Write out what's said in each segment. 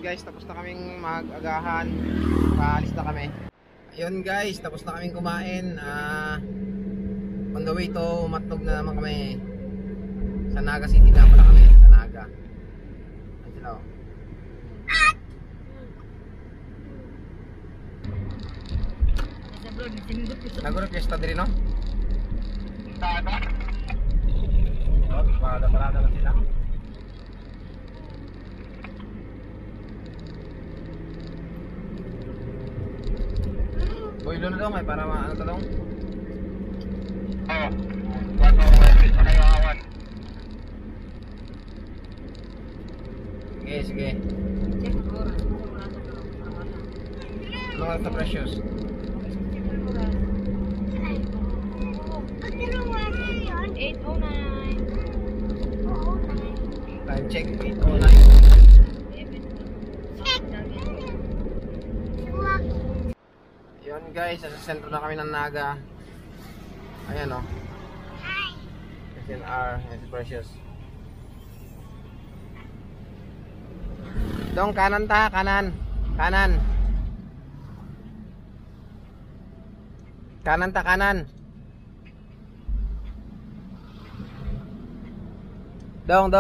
guys, tapos na kaming mag-agahan. Paalis na kami. Ayun guys, tapos na kaming kumain. On the way to Matnog na naman kami. Sa Naga City na pala kami. Sa Naga. Ayun sila oh. Nag-requesta din no? Oh, parada lang sila. Boy, luno daw may para ano to daw? Oo. Bago sa kayawan. Sige. Ano ka sa precious? Time check 8:09. Yun guys, sa sentro na kami ng Naga. Ayan o. SNR, yes, precious. Dong, kanan ta, kanan. Kanan. Kanan ta, kanan. Dong.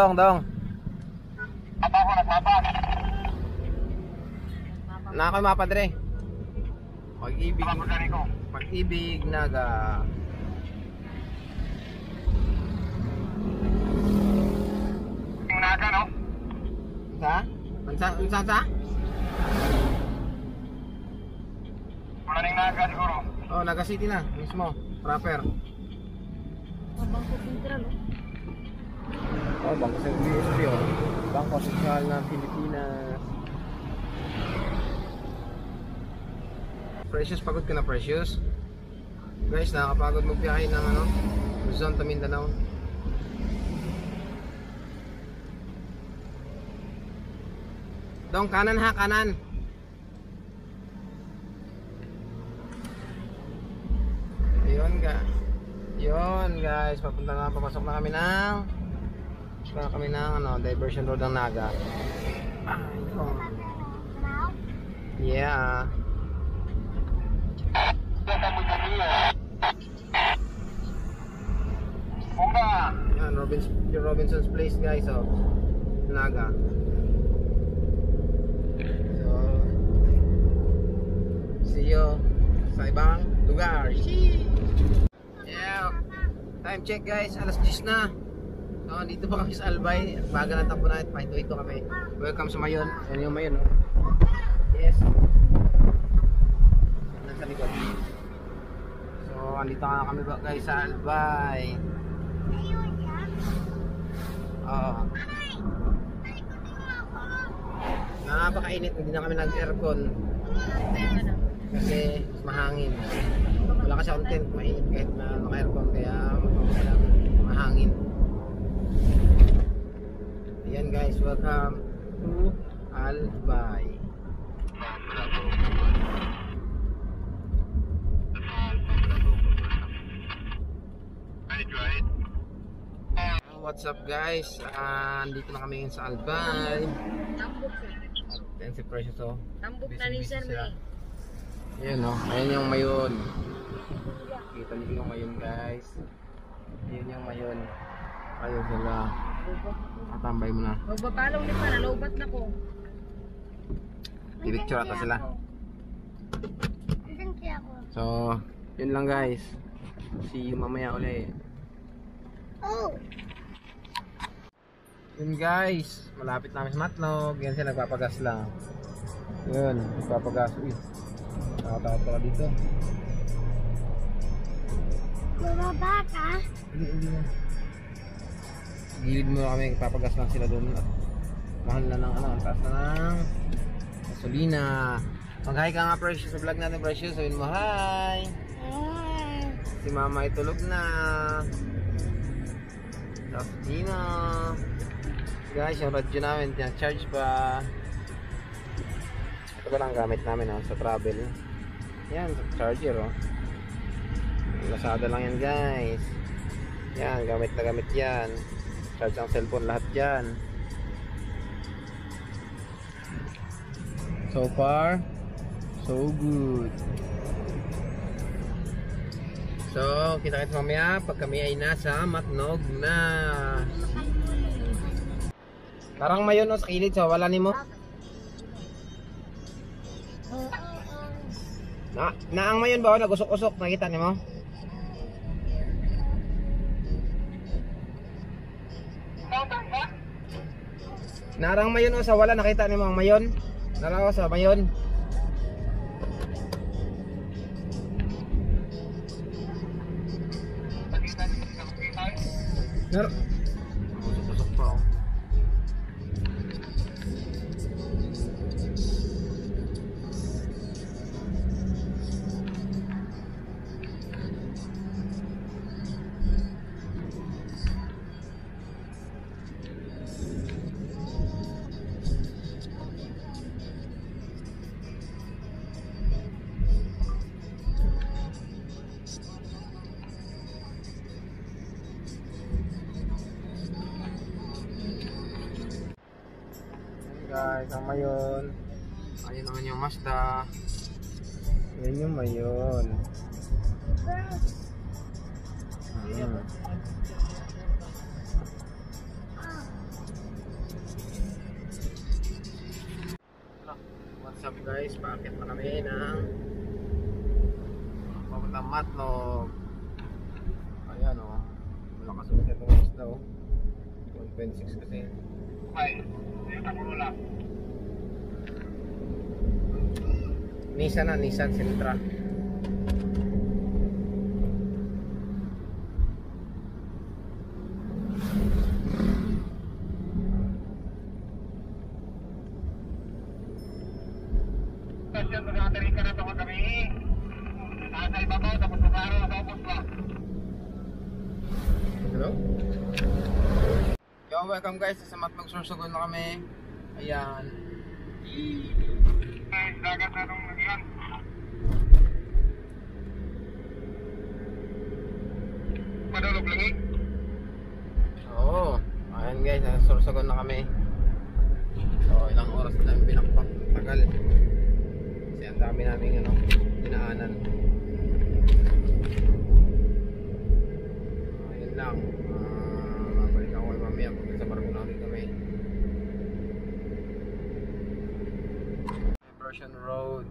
Apa ko nagmapa? Na ako mapa dire. Pag-ibig Naga. Naga no? Sa? Wala ning Naga siguro. Oh, Naga City na mismo, proper. Bangko Sentral. Oh, Bangko Sentral. Bangko Sentral ng Pilipinas. Precious, pagod ka na Precious? Guys, nakakapagod magbiyahe ng Luzon to Mindanao. Dong, kanan ha, kanan. Yun guys, papasok na kami ng diversion road ng Naga. Yeah. Yan, Robinson's Place guys, oh. Naga. So, see you sa ibang lugar. Yeah. Time check guys, alas 10 na. So, dito pa kami sa Albay. Baga ng takbo na, pahinto-hinto kami. Welcome sa Mayon. Yan yung Mayon, oh. Yes. Nasa likod. So, andito na kami guys sa Albay. Napakainit, hindi na kami nag-aircon kasi mahangin. Wala kasi content, mainit kahit na naka-aircon, kaya mahangin. Ayan guys, welcome to Albay. What's up guys? Andito na kami sa Albay. Ayan si Precious oh. Tambok na ni Sir May. Ayan oh, ayan yung Mayon. Kita niyo yung Mayon guys. Ayan yung Mayon. Ayun sila. Atambay mo na. Magpapalaw ni para lobat na ko. I-picture ata sila. So, yun lang guys. See you mamaya ulit. Oh. Yun guys, malapit namin sa Matnog. Yan sila, nagpapagas lang. Yun, nagpapagas. Uy, nakatawa dito. Bumaba ka? Hindi na. Gilid mo kami, nagpapagas lang sila doon. At mahal na ng ang taas na ng gasolina. Mag-hi ka nga Precious sa vlog natin Precious. Sabihin mo hi. Hi. Si mama ay tulog na. Tapos Gina. Guys, yung radyo namin, charge pa. Ito ba lang gamit namin sa travel. Yan, charger oh. Lazada lang yan guys. Yan, gamit na gamit yan. Charge ang cellphone lahat yan. So far, so good. So, kita-kits mamaya pag kami ay nasa Matnog na. Parang mayon o sa kilid, so wala nimo. Naang mayon ba o nagusok-usok, nakita nimo? Narang mayon o sa wala, nakita nimo ang mayon? Naraw sa mayon. Usok-usok pa ako. Guys, ang mayon. Ayun naman yung Mazda. Yan yung mayon. What's up guys? Paakit na kami ng papuntang Matnog. Ayan o. Wala kasunod itong Mazda o. 1.6 kasi. Okay. Nissan na, Nissan Sentra. Stasyon, mag-atari ka na ito kagabi. Nasa ibabaw, tapos magaro sa upos pa. Hello? Yo, welcome guys, sa Matnog Sorsogon na kami. Ayan. Guys, dagat na itong nagyan. Madulog lagi? Oo. Ayan guys, nasa Sorsogon na kami. So, ilang oras na namin pinakpak. Tagal. Kasi ang dami namin dinaanan. Ayun lang. Mabalik ako mamaya pag sa barko namin kami. Version Road.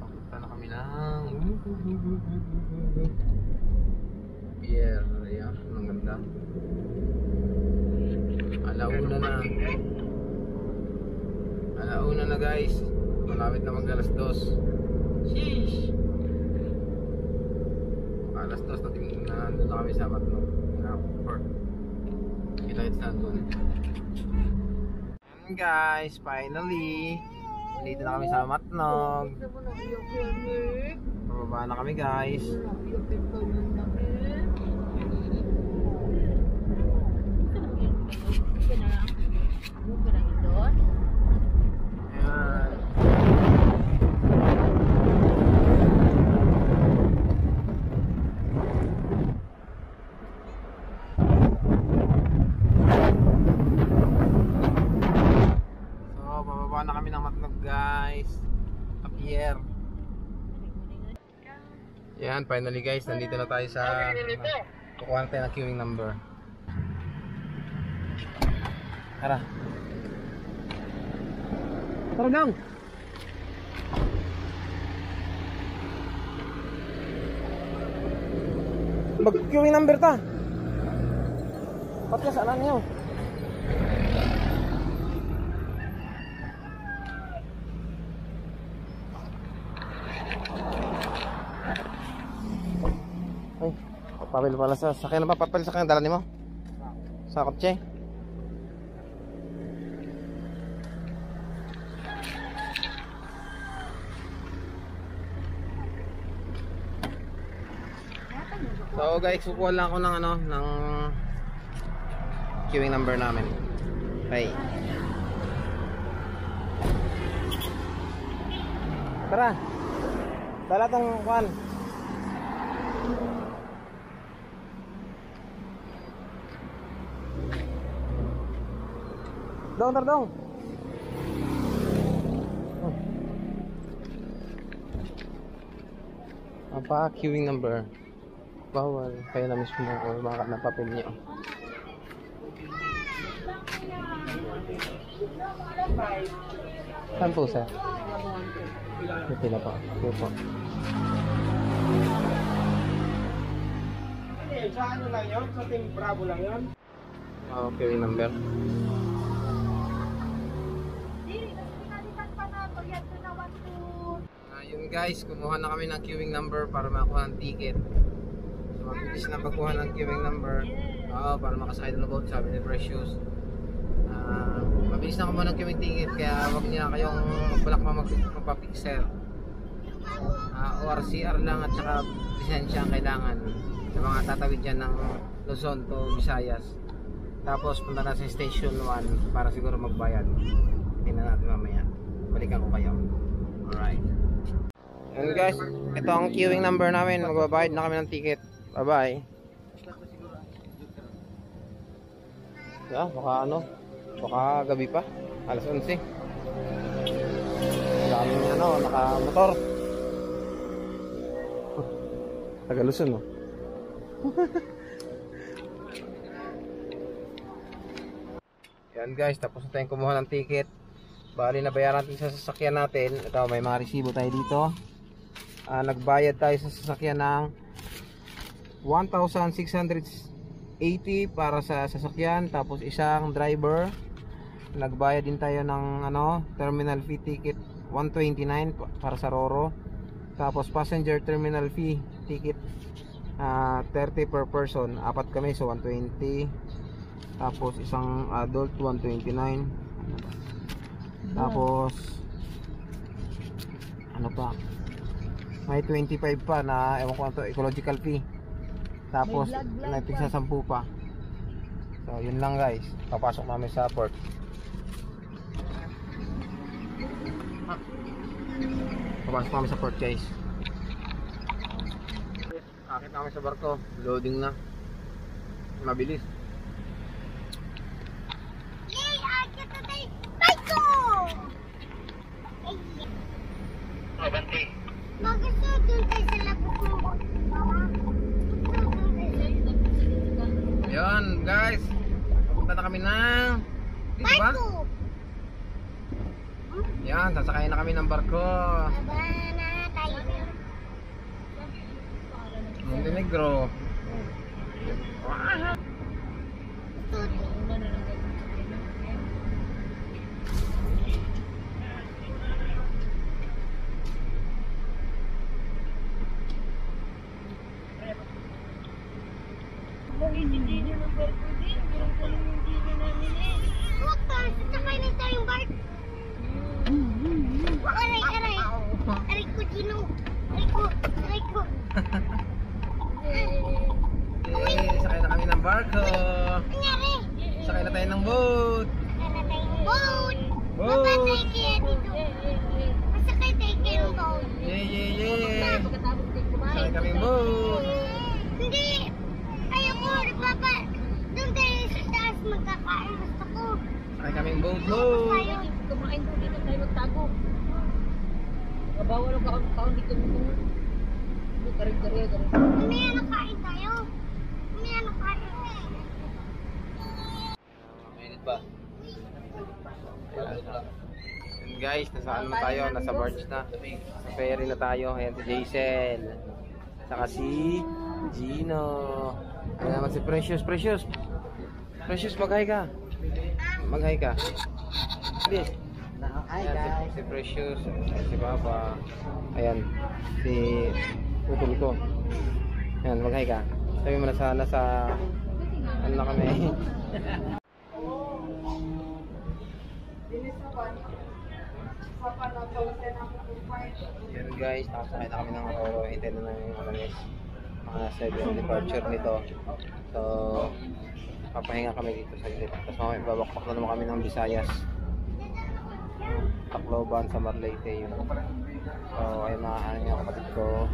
Papunta na kami ng pier. Ayan, ang ganda. Alauna na. Alauna na guys. Malapit na mag alas 2. Sheesh. Alas 2 na nandun na kami sa Matnog na port. Kita-kits na doon. And guys, finally dito na kami sa Matnog. Bababa na kami guys. Ayan. Bababa na kami ng Matnog guys. Kapier. Yan, finally guys, nandito na tayo sa kukuha tayo ng queuing number. Tara. Tara lang. Mag-queuing number ta. Patya saan niyo? Ay, papel pala sa sakyan na ba? Papel sa kanya, dala ni mo? Sa kotse? So guys, kukuha lang ako ng ng queuing number namin. Okay. Tara. Dala tong kuan. Dong, tar dong. Apa queuing number? Bawal. Kayo na mismo o mga napapil niyo. Saan po sir? Ito na po. Ito po. Sa ano lang yun? Sa Team Bravo lang yun? Queuing number. Yun guys, kumuha na kami ng queuing number para makuha ng ticket. So mabilis na pagkuha ng queuing number. Para makasakay ng boat, sabi ni Precious. Mabilis na kumuha ng queuing ticket, kaya wag niyo na kayong magbalak magpapixel. ORCR lang at saka lisensya ang kailangan sa mga tatawid dyan ng Luzon to Visayas. Tapos punta na sa station 1 para siguro magbayad. Tingnan natin mamaya. Balikan ko kayo. Alright. And guys, ito ang queuing number namin. Magbabayad na kami ng ticket. Bye bye. Baka ano, baka gabi pa, alas 11. Daming ano, naka-motor. Taga Luzon, no? Yan guys, tapos na tayong kumuha ng ticket. Bali na bayaran natin sa sasakyan natin. Ito, may mga resibo tayo dito. Nagbayad tayo sa sasakyan ng 1,680 para sa sasakyan. Tapos isang driver. Nagbayad din tayo ng terminal fee ticket 129 para sa Roro. Tapos passenger terminal fee ticket 30 per person. Apat kami, so 120. Tapos isang adult 129. Tapos ano pa, may 25 pa na ewan ko ano to, ecological fee. Tapos nagtig sa 10 pa. So yun lang guys, papasok namin sa port. Papasok namin sa port guys. Akit namin sa barko, loading na, mabilis. Bakit sa doon tayo sa labas mo? Yun guys, pupunta na kami ng dito ba? Yan, sasakay na kami ng barko. Aba na tayo. Montenegro. Sakay na tayong bark. Aray, aray. Aray ko, Gino. Aray ko. Sakay na kami ng barko. Nangyari? Sakay na tayo ng boat. Sakay na tayong boat. Boat. Mapatay kaya dito. Masakay tayo kayong boat. Yay. Sakay kaming boat. Hindi. Ayoko, Papa. Doon tayo sa taas magkakain. Gusto ko. Sakay kaming boat. Kumain ko dito tayo magtago. Bawal ang kaon dito mo. Kari-kari. May ano kain tayo? May ano kain? Mainit ba? And guys, nasaan na tayo? Nasa barge na. Sa ferry na tayo. Ayan si Jason. Saka si Gino. Ayan naman si Precious. Precious, mag-hi ka. Mag-hi ka. Please. Ayan, si Precious, si Papa. Ayan, si utol ko. Ayan, mag-hi ka. Sabi mo na sana sa ano na kami. Yan guys, nakasakay na kami ng Roro. Hintay na namin yung mga 7 departure nito. So papahinga kami dito sa gilid. Tapos mamaya babakpak na naman kami ng Visayas, Tacloban sa Marleyte yun. So ayun, mga kapatid ko,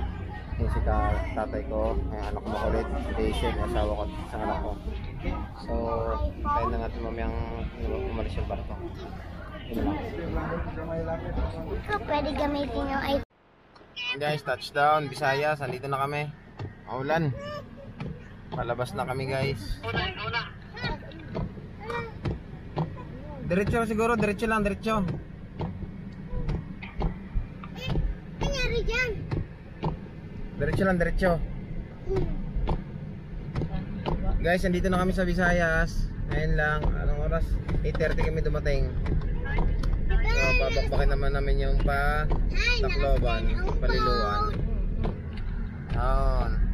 Yung si tatay ko, yung anak ko makulit, si Daisy, yung asawa ko, isang anak ko. So, tayo na natin mamayang umalis yung barko. Yun lang. Ikaw pwede gamitin yung iPhone. Guys, touchdown, Visayas, andito na kami. Maulan. Palabas na kami guys. Diretso siguro, diretso lang, diretso. Nangyari dyan? Diretso lang, diretso. Guys, andito na kami sa Visayas. Ngayon lang, anong oras? 8:30 kami dumating. So, babakbakin naman namin yung Tacloban, Paliluan. Ayan.